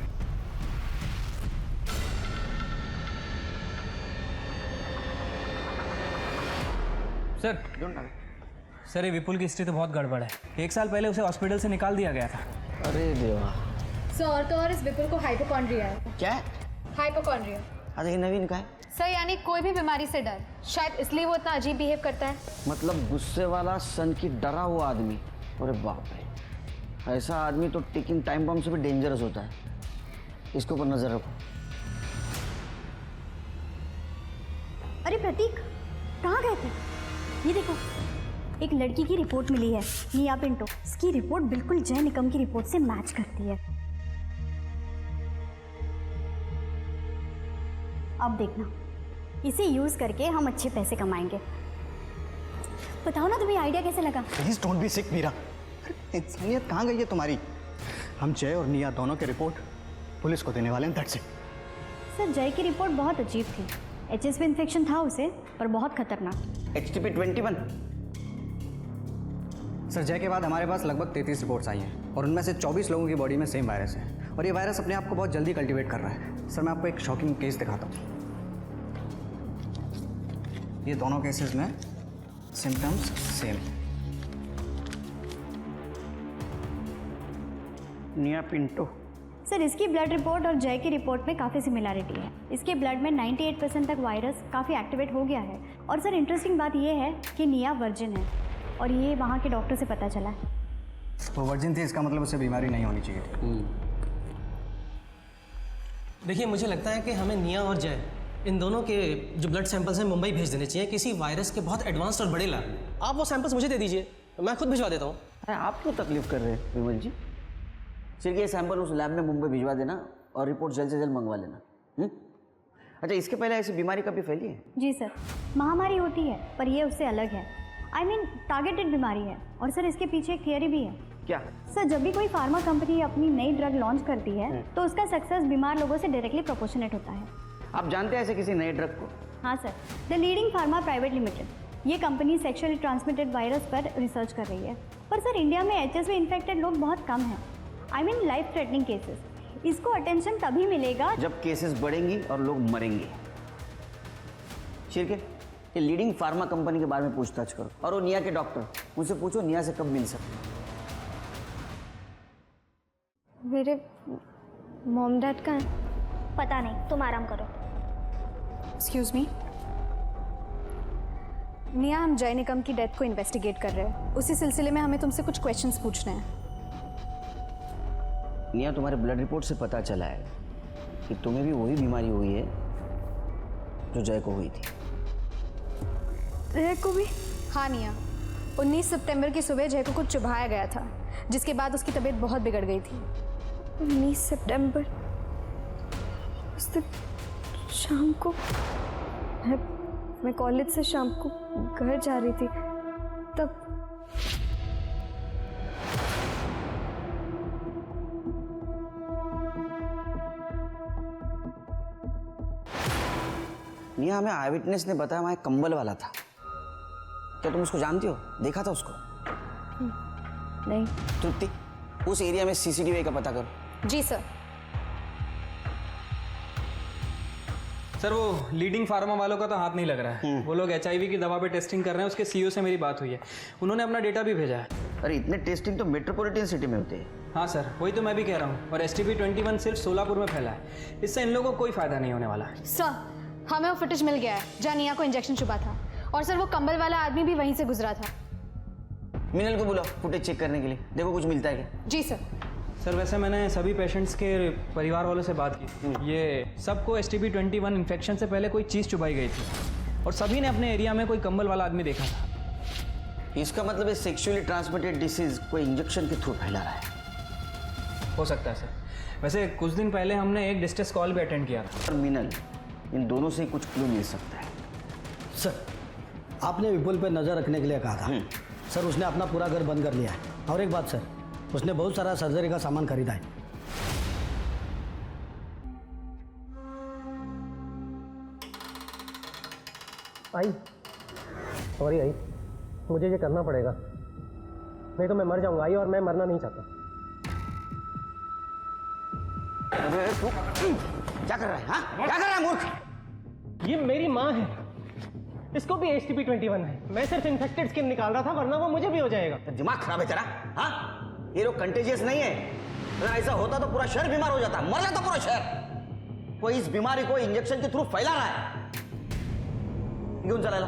Sir ये विपुल की हिस्ट्री तो बहुत गड़बड़ है। 1 साल पहले उसे हॉस्पिटल से निकाल दिया गया था। अरे देवा। सर और तो और इस विपुल को हाइपोकॉन्ड्रिया है। क्या है? हाइपोकॉन्ड्रिया। अच्छा ये नवीन का है? सर यानी कोई भी बीमारी से डर, शायद इसलिए वो इतना अजीब बिहेव करता है। मतलब गुस्से वाला सन की डरा हुआ आदमी। अरे बाप रे, ऐसा आदमी तो टिकिंग टाइम बम से भी डेंजरस होता है। इसके ऊपर नजर रखो। अरे प्रतीक, कहाँ गए थे? ये देखो, एक लड़की की रिपोर्ट मिली है, निया पिंटो। इसकी रिपोर्ट बिल्कुल जय निकम की रिपोर्ट से मैच करती है। अब देखना, इसे यूज करके हम अच्छे पैसे कमाएंगे। बताओ ना, तुम्हें आइडिया कैसे लगा? प्लीज डोंट बी सिक मीरा। इंसानियत कहाँ गई है तुम्हारी? हम जय और निया दोनों की रिपोर्ट पुलिस को देने वाले हैं, दैट्स इट। सर, जय की रिपोर्ट बहुत अजीब थी। HSV इन्फेक्शन था उसे, पर बहुत खतरनाक। HTP 21। सर, जय के बाद हमारे पास लगभग 33 रिपोर्ट्स आई हैं और उनमें से 24 लोगों की बॉडी में सेम वायरस है और ये वायरस अपने आप को बहुत जल्दी कल्टीवेट कर रहा है। सर, मैं आपको एक शॉकिंग केस दिखाता हूँ। ये दोनों केसेस में सिम्टम्स सेम। निया पिंटो। सर, इसकी ब्लड रिपोर्ट और जय की रिपोर्ट में काफ़ी सिमिलैरिटी है। इसके ब्लड में 98% तक वायरस काफ़ी एक्टिवेट हो गया है। और सर, इंटरेस्टिंग बात यह है कि निया वर्जिन है और ये वहाँ के डॉक्टर से पता चला है। वो वर्जिन थी, इसका मतलब उसे बीमारी नहीं होनी चाहिए थी। देखिए, मुझे लगता है कि हमें निया और जय, इन दोनों के जो ब्लड सैंपल्स हैं मुंबई भेज देने चाहिए किसी वायरस के बहुत एडवांस्ड और बड़े लैब। आप वो सैंपल्स मुझे दे दीजिए, मैं खुद भिजवा देता हूँ। अरे आप क्यों तकलीफ कर रहे हैं विमल जी? सिर्फ ये सैंपल उस लैब में मुंबई भिजवा देना और रिपोर्ट जल्द से जल्द मंगवा लेना। अच्छा, इसके पहले ऐसी बीमारी कभी फैली है? जी सर, महामारी होती है, पर ये उससे अलग है। I mean, टारगेटेड बीमारी है। और सर, इसके पीछे एक थियरी भी है। क्या? सर, जब भी कोई फार्मा कंपनी अपनी नई ड्रग लॉन्च करती है तो उसका सक्सेस बीमार लोगों से डायरेक्टली प्रोपोर्शनेट होता है। आप जानते हैं ऐसे किसी नए ड्रग को? हाँ sir, the leading pharma private limited. ये कंपनी सेक्सुअली ट्रांसमिटेड वायरस पर रिसर्च कर रही है। पर सर, इंडिया में HSV इन्फेक्टेड लोग बहुत कम हैं। I mean, life threatening cases. इसको अटेंशन तभी मिलेगा जब केसेस बढ़ेंगी और लोग मरेंगे। शिरके, ये लीडिंग फार्मा कंपनी के बारे में पूछताछ करो। और वो निया के डॉक्टर, उनसे पूछो निया से कब मिल सकते। मेरे मॉम डैड का है? पता नहीं, तुम आराम करो। एक्सक्यूज मी, निया, हम जय निकम की डेथ को इन्वेस्टिगेट कर रहे हैं। उसी सिलसिले में हमें तुमसे कुछ क्वेश्चंस पूछने हैं। निया, तुम्हारे ब्लड रिपोर्ट से पता चला है कि तुम्हें भी वही बीमारी हुई है जो जय को हुई थी। जय को भी? हाँ निया, 19 सितंबर की सुबह जय को कुछ चुभाया गया था, जिसके बाद उसकी तबीयत बहुत बिगड़ गई थी। 19 सितंबर, उस दिन शाम को मैं कॉलेज से शाम को घर जा रही थी, तब निया, हमें आई विटनेस ने बताया वहाँ एक कंबल वाला था। क्या तुम उसको जानती हो? देखा था उसको? नहीं। तृप्ति, उस एरिया में CCTV का पता करो। जी सर। सर, वो लीडिंग फार्मा वालों का तो हाथ नहीं लग रहा है। वो लोग HIV की दवा पे टेस्टिंग कर रहे हैं। उसके CEO से मेरी बात हुई है, उन्होंने अपना डेटा भी भेजा है। अरे इतने टेस्टिंग तो मेट्रोपॉलिटन सिटी में होते हैं। हाँ सर, वही तो मैं भी कह रहा हूँ। और STP 21 सिर्फ सोलापुर में फैला है। इससे इन लोगों को कोई फायदा नहीं होने वाला। सर, हमें वो फुटेज मिल गया है जहाँ निया को इंजेक्शन चुभा था। और सर, वो कंबल वाला आदमी भी वहीं से गुजरा था। मिनल को बुलाओ फुटेज चेक करने के लिए, देखो कुछ मिलता है क्या। जी सर। सर, वैसे मैंने सभी पेशेंट्स के परिवार वालों से बात की। ये सबको STP 21 इन्फेक्शन से पहले कोई चीज़ चुभाई गई थी और सभी ने अपने एरिया में कोई कंबल वाला आदमी देखा था। इसका मतलब है सेक्सुअली ट्रांसमिटेड डिसीज कोई इंजेक्शन के थ्रू फैला रहा है। हो सकता है सर। वैसे कुछ दिन पहले हमने एक डिस्ट्रेस कॉल भी अटेंड किया था। और मिनल, इन दोनों से कुछ क्लू मिल सकता है। सर, आपने विपुल पे नज़र रखने के लिए कहा था। सर, उसने अपना पूरा घर बंद कर लिया है। और एक बात सर, उसने बहुत सारा सर्जरी का सामान खरीदा है। आई सॉरी आई, मुझे ये करना पड़ेगा, नहीं तो मैं मर जाऊंगा आई, और मैं मरना नहीं चाहता। अरे तू क्या कर रहा है? हाँ, क्या कर रहा है मूर्ख? ये मेरी माँ है, इसको भी HTP 21 है। मैं सिर्फ इन्फेक्टेड स्किन निकाल रहा था, वरना वो मुझे भी हो जाएगा। दिमाग खराब है तेरा? हाँ, ये लोग कंटेजियस नहीं है। अगर ऐसा होता तो पूरा शहर बीमार हो जाता, मर जाता पूरा शहर। कोई इस बीमारी को इंजेक्शन के थ्रू फैला रहा है। घेऊन चालायला.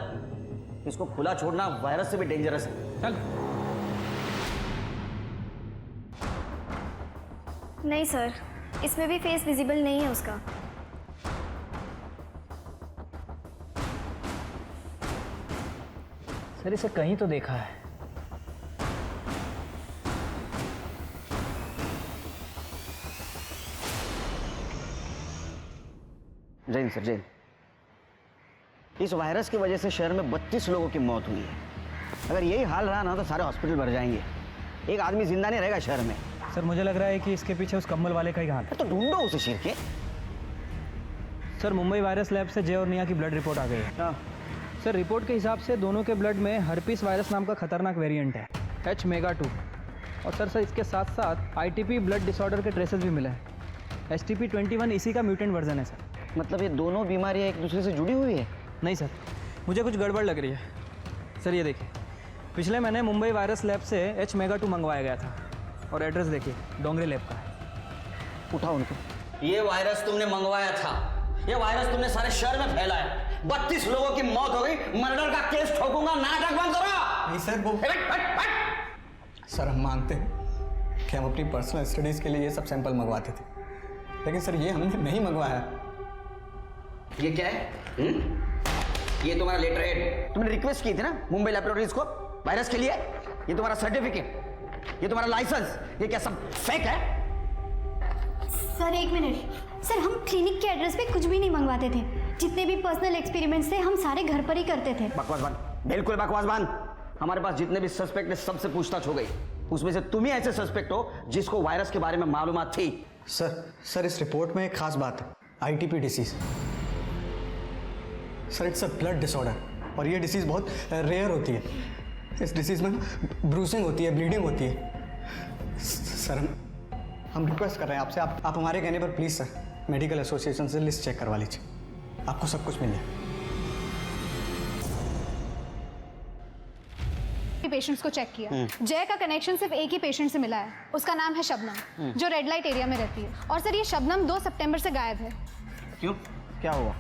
इसको खुला छोड़ना वायरस से भी डेंजरस है. चल. नहीं सर, इसमें भी फेस विजिबल नहीं है उसका. सर इसे कहीं तो देखा है. जैन सर, जैन. इस वायरस की वजह से शहर में 32 लोगों की मौत हुई है. अगर यही हाल रहा ना तो सारे हॉस्पिटल भर जाएंगे. एक आदमी जिंदा नहीं रहेगा शहर में. सर मुझे लग रहा है कि इसके पीछे उस कंबल वाले का ही हाथ है. तो ढूंढो उसे शेर के. सर मुंबई वायरस लैब से जय और निया की ब्लड रिपोर्ट आ गई है. सर रिपोर्ट के हिसाब से दोनों के ब्लड में हर्पीस वायरस नाम का खतरनाक वेरिएंट है H-MEGA2. और सर इसके साथ साथ ITP ब्लड डिसऑर्डर के ट्रेसेस भी मिले हैं. STP-21 इसी का म्यूटेंट वर्जन है सर. मतलब ये दोनों बीमारियां एक दूसरे से जुड़ी हुई है? नहीं सर, मुझे कुछ गड़बड़ लग रही है. सर ये देखिए, पिछले महीने मुंबई वायरस लैब से H-MEGA2 मंगवाया गया था और एड्रेस देखिए डोंगरी लैब का है. उठाओ उनको. ये वायरस तुमने मंगवाया था. ये वायरस तुमने सारे शहर में फैला है. 32 लोगों की मौत हो गई. मर्डर का केस ठोकूंगा. नाटक बंद करो. नहीं सर, वो सर हम मानते हैं कि हम अपनी पर्सनल स्टडीज के लिए ये सब सैंपल मंगवाते थे, लेकिन सर ये हमने नहीं मंगवाया. ये क्या है? ये तुम्हारा लेटर हेड. तुमने रिक्वेस्ट की थी ना मुंबई लैबोरेटरीज को वायरस के लिए. ये तुम्हारा सर्टिफिकेट, ये तुम्हारा लाइसेंस, ये क्या सब फेक है? सर एक मिनट. सर हम क्लिनिक के एड्रेस पे कुछ भी नहीं मंगवाते थे. जितने भी पर्सनल एक्सपेरिमेंट्स थे हम सारे घर पर ही करते थे. बकवास बंद. बिल्कुल बकवास बंद. हमारे पास जितने भी सस्पेक्ट है सबसे पूछताछ हो गई. उसमें से तुम ही ऐसे सस्पेक्ट हो जिसको वायरस के बारे में मालूमात थी. सर इस रिपोर्ट में एक खास बात है. ITP disease. Sir it's a blood disorder और ये डिसीज़ बहुत रेयर होती है. इस डिसीज़ में ब्रूसिंग होती है, ब्लीडिंग होती है. सर हम रिक्वेस्ट कर रहे हैं आपसे, आप हमारे कहने पर प्लीज़ सर मेडिकल एसोसिएशन से लिस्ट चेक करवा लीजिए. आपको सब कुछ मिल जाए. पेशेंट्स को चेक किया. जय का कनेक्शन सिर्फ एक ही पेशेंट से मिला है. उसका नाम है शबनम, जो रेड लाइट एरिया में रहती है. और सर ये शबनम 2 सितंबर से गायब है. क्यों? क्या हुआ?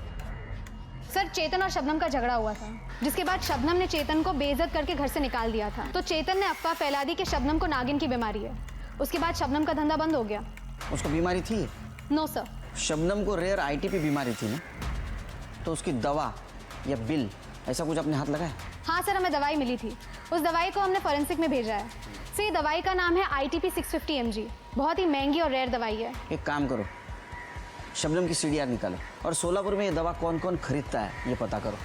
सर चेतन और शबनम का झगड़ा हुआ था, जिसके बाद शबनम ने चेतन को बेइज्जत करके घर से निकाल दिया था. तो चेतन ने अफवाह फैला दी कि शबनम को नागिन की बीमारी है. उसके बाद शबनम का धंधा बंद हो गया. उसको बीमारी थी? No sir. शबनम को रेयर ITP बीमारी थी ना, तो उसकी दवा या बिल ऐसा कुछ अपने हाथ लगाया? हाँ सर, हमें दवाई मिली थी. उस दवाई को हमने फॉरेंसिक में भेजा है. सर ये दवाई का नाम है ITP 650 mg. बहुत ही महंगी और रेयर दवाई है. एक काम करो, शबनम की CDR निकालो और सोलापुर में ये दवा कौन कौन खरीदता है ये पता करो.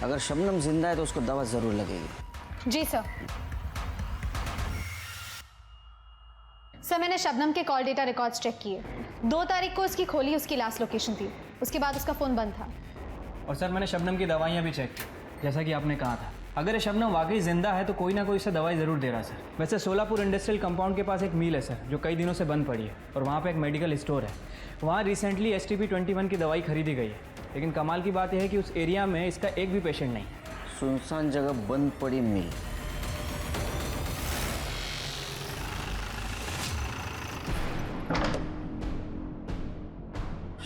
अगर शबनम जिंदा है तो उसको दवा जरूर लगेगी. जी सर. सर मैंने शबनम के कॉल डेटा रिकॉर्ड्स चेक किए. 2 तारीख को उसकी खोली उसकी लास्ट लोकेशन थी. उसके बाद उसका फ़ोन बंद था. और सर मैंने शबनम की दवाइयाँ भी चेक की, जैसा कि आपने कहा था. अगर ये शबनम वाकई जिंदा है तो कोई ना कोई इसे दवाई ज़रूर दे रहा है सर. वैसे सोलापुर इंडस्ट्रियल कंपाउंड के पास एक मिल है सर, जो कई दिनों से बंद पड़ी है. और वहाँ पे एक मेडिकल स्टोर है. वहाँ रिसेंटली STP-21 की दवाई खरीदी गई है. लेकिन कमाल की बात यह है कि उस एरिया में इसका एक भी पेशेंट नहीं. सुनसान जगह बंद पड़ी मिल.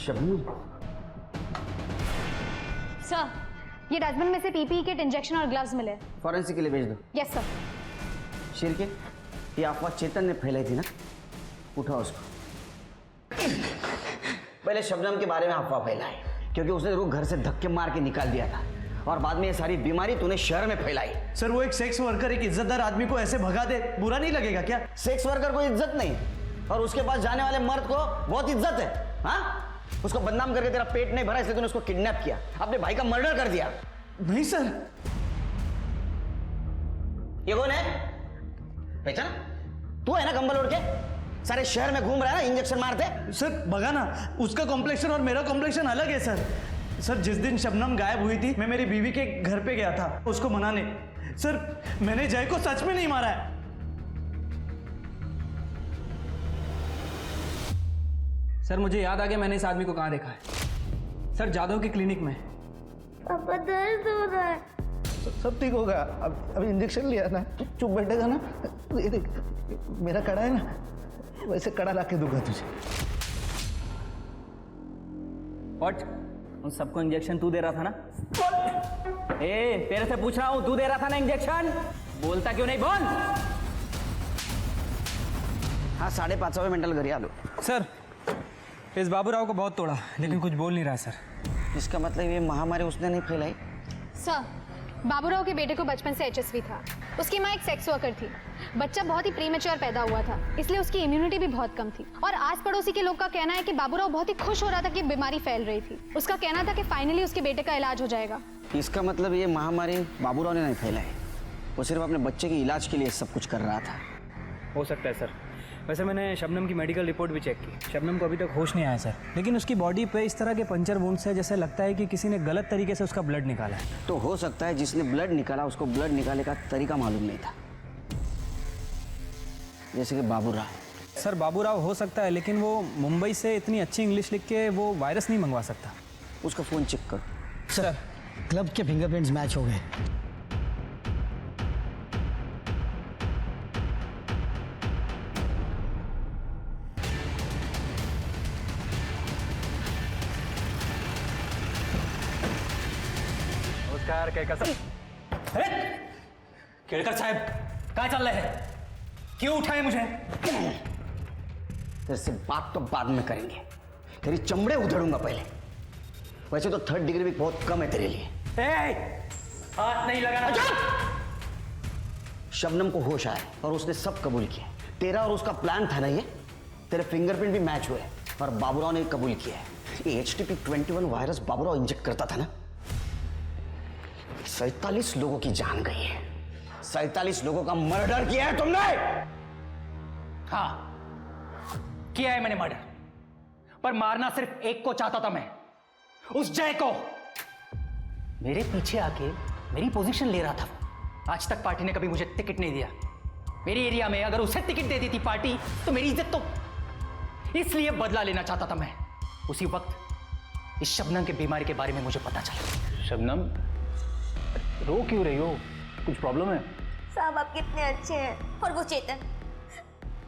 शबनम सर ये डस्टबिन में से PPE किट, इंजेक्शन और ग्लव्स मिले. फॉरेंसिक के लिए भेज दो. Yes sir. शेर के ये अफवाह चेतन ने फैलाई थी ना, उठाओ उसको. पहले शबनम के बारे में अफवाह फैलाई क्योंकि उसने वो घर से धक्के मार के निकाल दिया था, और बाद में ये सारी बीमारी तूने शहर में फैलाई. सर वो एक सेक्स वर्कर एक इज्जतदार आदमी को ऐसे भगा दे, बुरा नहीं लगेगा क्या? सेक्स वर्कर को इज्जत नहीं और उसके पास जाने वाले मर्द को बहुत इज्जत है. हाँ, उसको बदनाम करके तेरा पेट नहीं भरा इसलिए तूने उसको किडनैप किया, अपने भाई का मर्डर कर दिया. नहीं सर. ये कौन है? पहचाना? तू है ना कंबल ओढ़ के सारे शहर में घूम रहा है ना इंजेक्शन मारते? सर बगा ना, उसका कॉम्प्लेक्शन और मेरा कॉम्प्लेक्शन अलग है सर. सर जिस दिन शबनम गायब हुई थी मैं मेरी बीवी के घर पे गया था उसको मनाने. सर मैंने जय को सच में नहीं मारा है. सर मुझे याद आ गया मैंने इस आदमी को कहाँ देखा है. सर जादव की क्लिनिक में. पापा दर्द हो रहा है. सब ठीक होगा. अब इंजेक्शन लिया ना, चुप बैठेगा ना. ये देख मेरा कड़ा है ना, वैसे कड़ा ला के दूंगा तुझे. व्हाट? उन सबको इंजेक्शन तू दे रहा था ना? ए, तेरे से पूछ रहा हूँ, तू दे रहा था ना इंजेक्शन? बोलता क्यों नहीं, बोल। हाँ 5:30 मिनटाला घरी आलो. सर, इस बाबूराव को बहुत तोड़ा, लेकिन कुछ बोल नहीं रहा सर। इसका मतलब ये महामारी उसने नहीं फैलाई? सर, बाबूराव के बेटे को बचपन से HSV था। उसकी माँ एक सेक्स वर्कर थी। बच्चा बहुत ही प्रीमेच्योर पैदा हुआ था, इसलिए उसकी इम्यूनिटी भी बहुत कम थी। और आस पड़ोसी के लोग का कहना है कि बाबूराव बहुत ही खुश हो रहा था कि बीमारी फैल रही थी। उसका कहना था कि फाइनली उसके बेटे का इलाज हो जाएगा। इसका मतलब ये महामारी बाबूराव ने नहीं फैलाई, वो सिर्फ अपने बच्चे के इलाज के लिए सब कुछ कर रहा था। हो सकता है सर। वैसे मैंने शबनम की मेडिकल रिपोर्ट भी चेक की। शबनम को अभी तक होश नहीं आया सर, लेकिन उसकी बॉडी पे इस तरह के पंचर वुंड्स है जैसे लगता है कि किसी ने गलत तरीके से उसका ब्लड निकाला है। तो हो सकता है जिसने ब्लड निकाला उसको ब्लड निकालने का तरीका मालूम नहीं था, जैसे कि बाबूराव। सर, बाबूराव हो सकता है, लेकिन वो मुंबई से इतनी अच्छी इंग्लिश लिख के वो वायरस नहीं मंगवा सकता। उसका फ़ोन चेक करो। सर, क्लब के फिंगरप्रिंट्स मैच हो गए। नमस्कार केळकर साहब। अरे केळकर साहब, क्या चल रहा है? क्यों उठाए मुझे? तेरे से बात तो बाद में करेंगे, तेरी चमड़े उधेड़ूंगा पहले। वैसे तो 3rd डिग्री भी बहुत कम है तेरे लिए। हाथ नहीं लगाना। शबनम को होश आया और उसने सब कबूल किया। तेरा और उसका प्लान था ना ये। तेरे फिंगरप्रिंट भी मैच हुए और बाबूराव ने कबूल किया है। ये HTP-21 वायरस बाबूराव इंजेक्ट करता था ना। 47 लोगों की जान गई है। 47 लोगों का मर्डर किया है तुमने। हाँ, किया है मैंने मर्डर, पर मारना सिर्फ एक को चाहता था मैं, उस जय को। मेरे पीछे आके मेरी पोजीशन ले रहा था। आज तक पार्टी ने कभी मुझे टिकट नहीं दिया। मेरे एरिया में अगर उसे टिकट दे देती पार्टी तो मेरी इज्जत तो, इसलिए बदला लेना चाहता था मैं। उसी वक्त इस शबनम की बीमारी के बारे में मुझे पता चला। शबनम, रो क्यों रही हो? कुछ प्रॉब्लम है? साहब आप कितने अच्छे हैं। और वो चेतन,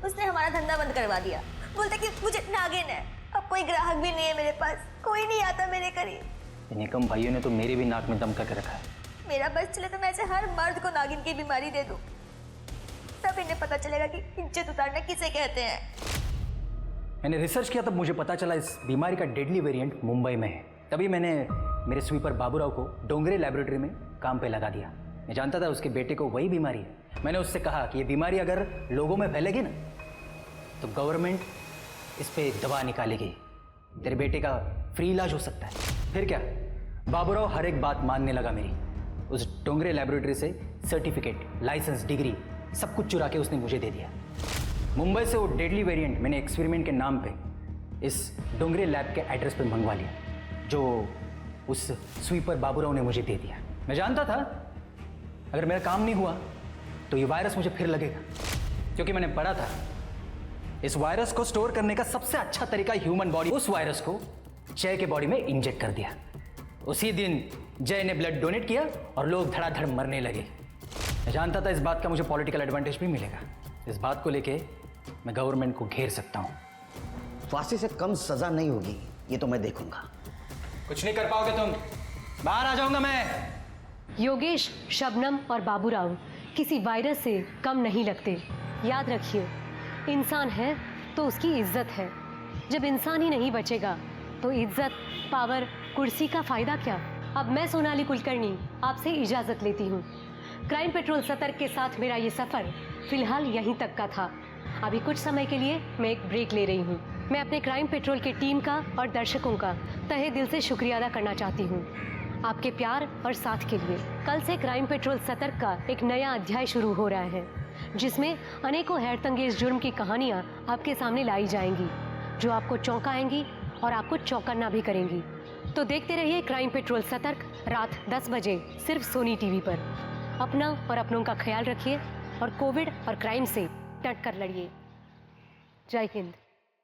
उसने हमारा धंधा बंद करवा दिया। बोलते कि मुझे नागिन है। अब कोई ग्राहक भी नहीं है मेरे पास, कोई नहीं आता मेरे करीब। निकम भाइयों ने तो मेरे भी नाक में दम करके रखा है। मेरा बस चले तो मैं ऐसे हर मर्द को नागिन की बीमारी दे दूं, तब इन्हें पता चलेगा कि इज्जत उतारना किसे कहते हैं। मैंने रिसर्च किया तब मुझे पता चला इस बीमारी का डेडली वेरिएंट मुंबई में है। तभी मैंने मेरे स्वीपर बाबूराव को डोंगरे लैबोरेटरी में काम पे लगा दिया। मैं जानता था उसके बेटे को वही बीमारी है। मैंने उससे कहा कि ये बीमारी अगर लोगों में फैलेगी ना तो गवर्नमेंट इस पे दवा निकालेगी, तेरे बेटे का फ्री इलाज हो सकता है। फिर क्या, बाबूराव हर एक बात मानने लगा मेरी। उस डोंगरे लैबोरेटरी से सर्टिफिकेट, लाइसेंस, डिग्री सब कुछ चुरा के उसने मुझे दे दिया। मुंबई से वो डेडली वेरिएंट मैंने एक्सपेरिमेंट के नाम पे इस डोंगरे लैब के एड्रेस पे मंगवा लिया, जो उस स्वीपर बाबूराव ने मुझे दे दिया। मैं जानता था अगर मेरा काम नहीं हुआ तो ये वायरस मुझे फिर लगेगा, क्योंकि मैंने पढ़ा था इस वायरस को स्टोर करने का सबसे अच्छा तरीका ह्यूमन बॉडी। उस वायरस को जय के बॉडी में इंजेक्ट कर दिया। उसी दिन जय ने ब्लड डोनेट किया और लोग धड़ाधड़ मरने लगे। मैं जानता था इस बात का मुझे पॉलिटिकल एडवांटेज भी मिलेगा। इस बात को लेके मैं गवर्नमेंट को घेर सकता हूँ। फांसी से कम सजा नहीं होगी, ये तो मैं देखूंगा। कुछ नहीं कर पाओगे तुम, बाहर आ जाऊंगा मैं। योगेश, शबनम और बाबूराव किसी वायरस से कम नहीं लगते। याद रखिए, इंसान है तो उसकी इज्जत है। जब इंसान ही नहीं बचेगा तो इज्जत, पावर, कुर्सी का फायदा क्या। अब मैं सोनाली कुलकर्णी आपसे इजाज़त लेती हूँ। क्राइम पेट्रोल सतर्क के साथ मेरा ये सफ़र फिलहाल यहीं तक का था। अभी कुछ समय के लिए मैं एक ब्रेक ले रही हूँ। मैं अपने क्राइम पेट्रोल की टीम का और दर्शकों का तहे दिल से शुक्रिया अदा करना चाहती हूँ आपके प्यार और साथ के लिए। कल से क्राइम पेट्रोल सतर्क का एक नया अध्याय शुरू हो रहा है, जिसमें अनेकों हैरतंगेज जुर्म की कहानियाँ आपके सामने लाई जाएंगी, जो आपको चौंकाएंगी और आपको चौंकना भी करेंगी। तो देखते रहिए क्राइम पेट्रोल सतर्क, रात 10 बजे सिर्फ सोनी टीवी पर। अपना और अपनों का ख्याल रखिए और कोविड और क्राइम से डट कर लड़िए। जय हिंद।